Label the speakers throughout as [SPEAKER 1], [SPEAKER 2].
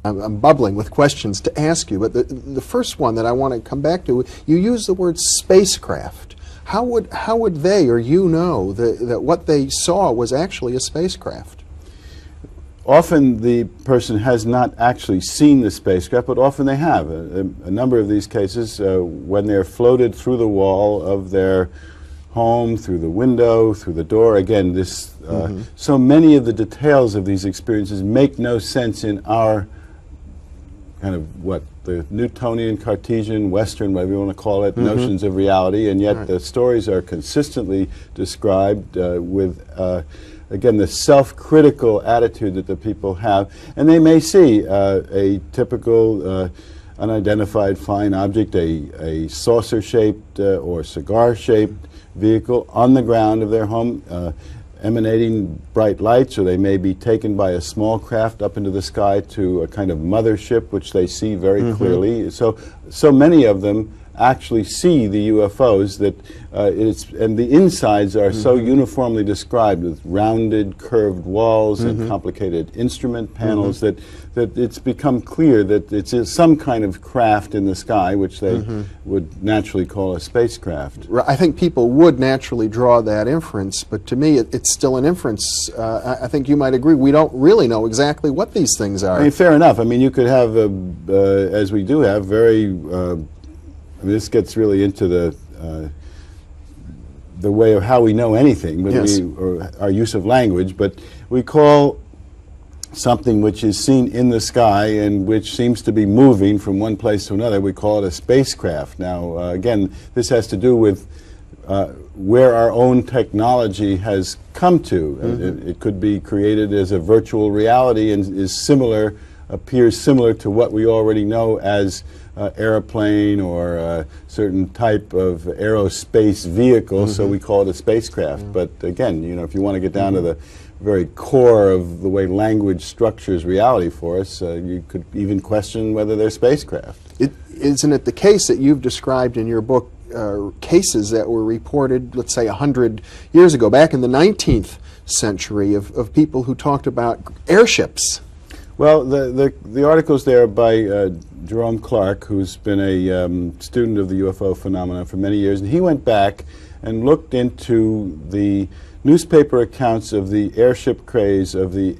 [SPEAKER 1] I'm bubbling with questions to ask you, but the first one that I want to come back to, you use the word spacecraft. How would they or you know that what they saw was actually a spacecraft?
[SPEAKER 2] Often the person has not actually seen the spacecraft, but often they have. A number of these cases, when they're floated through the wall of their home, through the window, through the door. Again, this so many of the details of these experiences make no sense in our kind of the Newtonian, Cartesian, Western, whatever you want to call it, notions of reality, and yet the stories are consistently described with again, the self-critical attitude that the people have, and they may see a typical unidentified flying object, a saucer-shaped or cigar-shaped vehicle on the ground of their home, emanating bright lights, or they may be taken by a small craft up into the sky to a kind of mothership, which they see very clearly. So many of them actually see the UFOs that and the insides are so uniformly described with rounded, curved walls and complicated instrument panels that it's become clear that it's some kind of craft in the sky, which they would naturally call a spacecraft.
[SPEAKER 1] I think people would naturally draw that inference, but to me it's still an inference. I think you might agree, we don't really know exactly what these things are.
[SPEAKER 2] I mean, fair enough. I mean, you could have, as we do have, very I mean, this gets really into the way of how we know anything, but or our use of language. But we call something which is seen in the sky and which seems to be moving from one place to another, we call it a spacecraft. Now, again, this has to do with where our own technology has come to. It could be created as a virtual reality and is similar, appears similar to what we already know as airplane or a certain type of aerospace vehicle, so we call it a spacecraft. But again, you know, if you want to get down to the very core of the way language structures reality for us, you could even question whether they're spacecraft.
[SPEAKER 1] Isn't it the case that you've described in your book cases that were reported, let's say 100 years ago, back in the 19th century, of people who talked about airships?
[SPEAKER 2] Well, the articles there by Jerome Clark, who's been a student of the UFO phenomena for many years, and he went back and looked into the newspaper accounts of the airship craze of the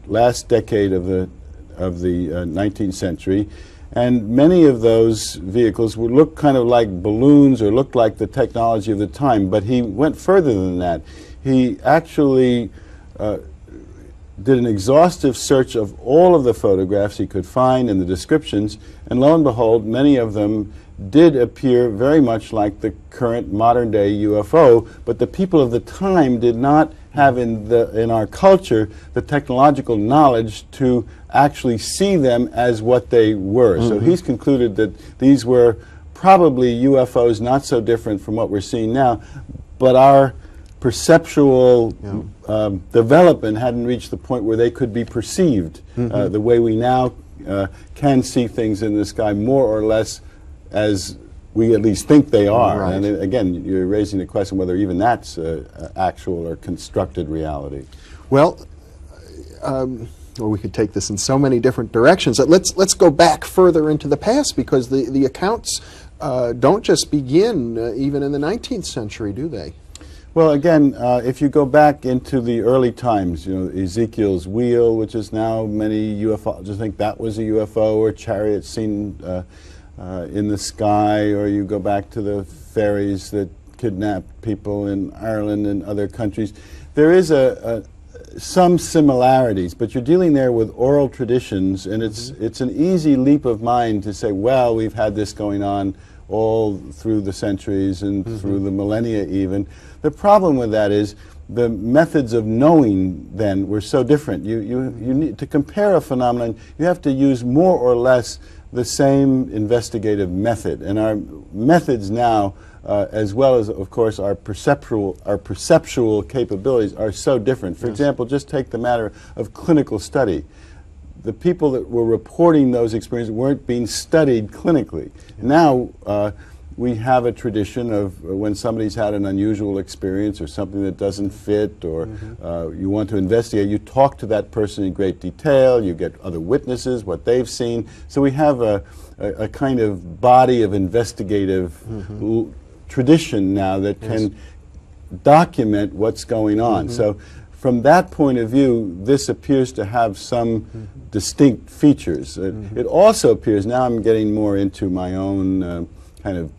[SPEAKER 2] last decade of the 19th century, and many of those vehicles would look kind of like balloons or looked like the technology of the time. But he went further than that. He actually did an exhaustive search of all of the photographs he could find and the descriptions, and lo and behold, many of them did appear very much like the current modern-day UFO, but the people of the time did not have in our culture the technological knowledge to actually see them as what they were. So he's concluded that these were probably UFOs not so different from what we're seeing now, but our perceptual development hadn't reached the point where they could be perceived the way we now can see things in the sky more or less as we at least think they are.
[SPEAKER 1] Right.
[SPEAKER 2] And again, you're raising the question whether even that's actual or constructed reality.
[SPEAKER 1] Well, we could take this in so many different directions. Let's go back further into the past, because the accounts don't just begin even in the 19th century, do they?
[SPEAKER 2] Well, again, if you go back into the early times, you know, Ezekiel's wheel, which is now many UFOs think that was a UFO, or chariots seen in the sky, or you go back to the ferries that kidnapped people in Ireland and other countries. There is some similarities, but you're dealing there with oral traditions, and it's an easy leap of mind to say, well, we've had this going on all through the centuries and through the millennia even. The problem with that is the methods of knowing then were so different. You need to compare a phenomenon, you have to use more or less the same investigative method, and our methods now, as well as, of course, our perceptual capabilities are so different. For example, just take the matter of clinical study. The people that were reporting those experiences weren't being studied clinically. Now, we have a tradition of when somebody's had an unusual experience or something that doesn't fit, or you want to investigate, you talk to that person in great detail, you get other witnesses, what they've seen. So we have a kind of body of investigative tradition now that can document what's going on. So from that point of view, this appears to have some distinct features. It also appears, now I'm getting more into my own kind of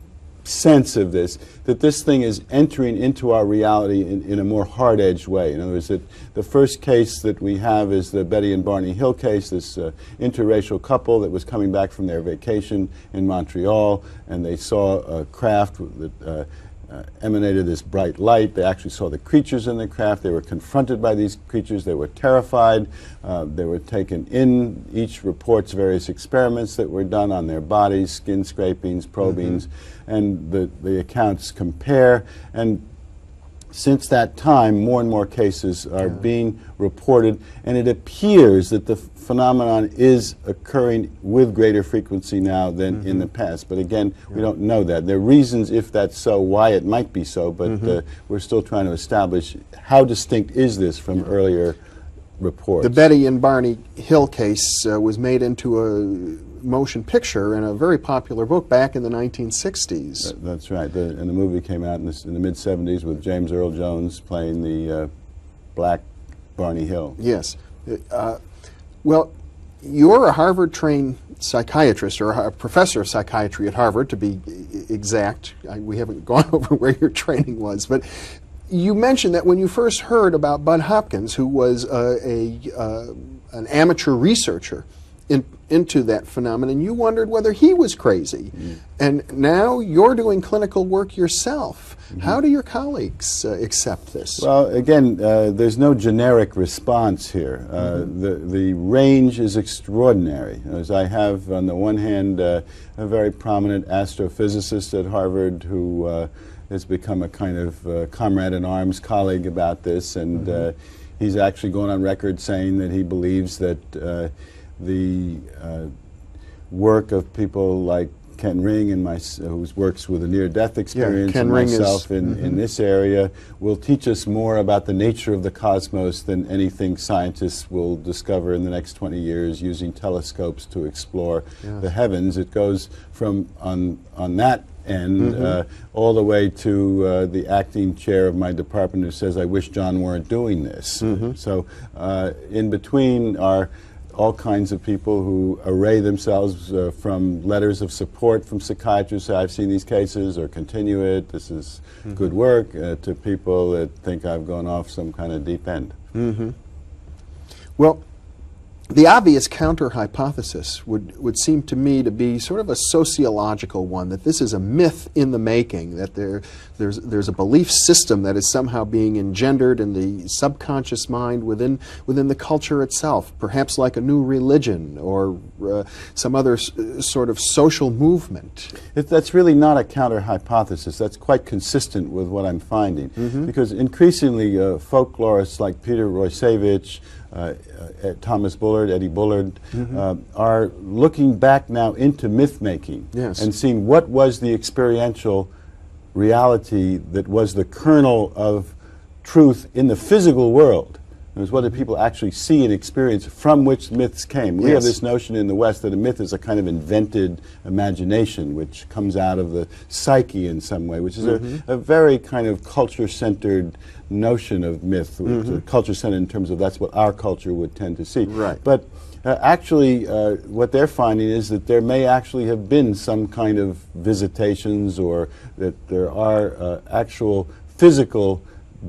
[SPEAKER 2] sense of this, that this thing is entering into our reality in a more hard-edged way. In other words, that the first case that we have is the Betty and Barney Hill case, this interracial couple that was coming back from their vacation in Montreal, and they saw a craft that emanated this bright light. They actually saw the creatures in the craft. They were confronted by these creatures. They were terrified. They were taken in. Each reports various experiments that were done on their bodies, skin scrapings, probings, and the accounts compare. And since that time, more and more cases are being reported, and it appears that the phenomenon is occurring with greater frequency now than in the past. But again, we don't know that. There are reasons, if that's so, why it might be so, but we're still trying to establish how distinct is this from earlier reports.
[SPEAKER 1] The Betty and Barney Hill case was made into a motion picture and a very popular book back in the 1960s.
[SPEAKER 2] That's right. And the movie came out in the mid-70s with James Earl Jones playing the black Barney Hill.
[SPEAKER 1] Yes. Well, you're a Harvard-trained psychiatrist, or a professor of psychiatry at Harvard, to be exact. We haven't gone over where your training was, but you mentioned that when you first heard about Bud Hopkins, who was an amateur researcher into that phenomenon, you wondered whether he was crazy. And now you're doing clinical work yourself. How do your colleagues accept this?
[SPEAKER 2] Well, again, there's no generic response here. The range is extraordinary. As I have, on the one hand, a very prominent astrophysicist at Harvard who has become a kind of comrade-in-arms colleague about this, and he's actually gone on record saying that he believes that the work of people like Ken Ring and who works with a near-death experience, and myself in this area, will teach us more about the nature of the cosmos than anything scientists will discover in the next 20 years using telescopes to explore the heavens. It goes from on that end all the way to the acting chair of my department who says, I wish John weren't doing this. So in between are all kinds of people who array themselves from letters of support from psychiatrists, say, I've seen these cases, or continue it, this is good work, to people that think I've gone off some kind of deep end.
[SPEAKER 1] Well, the obvious counter-hypothesis would seem to me to be sort of a sociological one, that this is a myth in the making, that there's a belief system that is somehow being engendered in the subconscious mind within the culture itself, perhaps like a new religion or some other sort of social movement.
[SPEAKER 2] That's really not a counter-hypothesis. That's quite consistent with what I'm finding, because increasingly folklorists like Peter Roysevich, Thomas Bullard, Eddie Bullard, are looking back now into myth-making and seeing what was the experiential reality that was the kernel of truth in the physical world. It was what did people actually see and experience from which myths came. We have this notion in the West that a myth is a kind of invented imagination which comes out of the psyche in some way, which is a very kind of culture-centered notion of myth, culture-centered in terms of that's what our culture would tend to see. But actually, what they're finding is that there may actually have been some kind of visitations, or that there are actual physical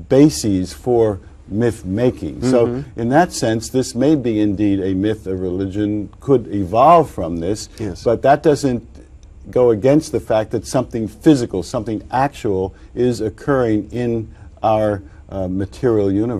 [SPEAKER 2] bases for myth making. So in that sense, this may be indeed a myth. A religion could evolve from this, but that doesn't go against the fact that something physical, something actual is occurring in our material universe.